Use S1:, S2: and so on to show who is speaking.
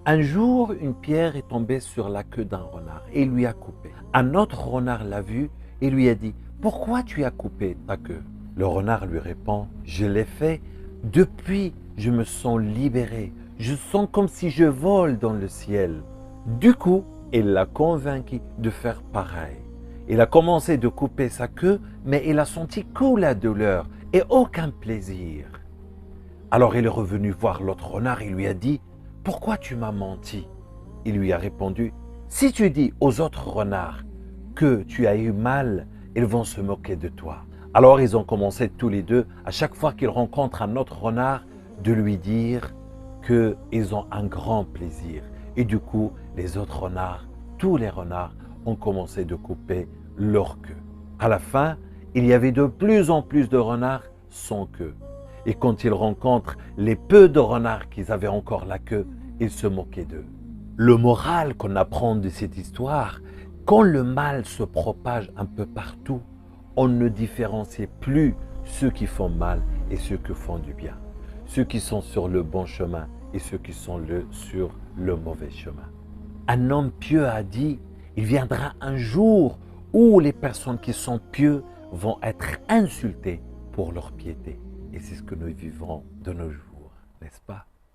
S1: Un jour, une pierre est tombée sur la queue d'un renard et lui a coupé. Un autre renard l'a vu et lui a dit « Pourquoi tu as coupé ta queue ?» Le renard lui répond « Je l'ai fait depuis je me sens libéré. Je sens comme si je vole dans le ciel. » Du coup, il l'a convaincu de faire pareil. Il a commencé de couper sa queue, mais il a senti que la douleur et aucun plaisir. Alors il est revenu voir l'autre renard et lui a dit « Pourquoi tu m'as menti ?» Il lui a répondu « Si tu dis aux autres renards que tu as eu mal, ils vont se moquer de toi. » Alors ils ont commencé tous les deux, à chaque fois qu'ils rencontrent un autre renard, de lui dire qu'ils ont un grand plaisir. Et du coup, les autres renards, tous les renards, ont commencé de couper leur queue. À la fin, il y avait de plus en plus de renards sans queue. Et quand ils rencontrent les peu de renards qui avaient encore la queue, ils se moquaient d'eux. Le moral qu'on apprend de cette histoire, quand le mal se propage un peu partout, on ne différencie plus ceux qui font mal et ceux qui font du bien. Ceux qui sont sur le bon chemin et ceux qui sont sur le mauvais chemin. Un homme pieux a dit, il viendra un jour où les personnes qui sont pieux vont être insultées pour leur piété. Et c'est ce que nous vivons de nos jours, n'est-ce pas?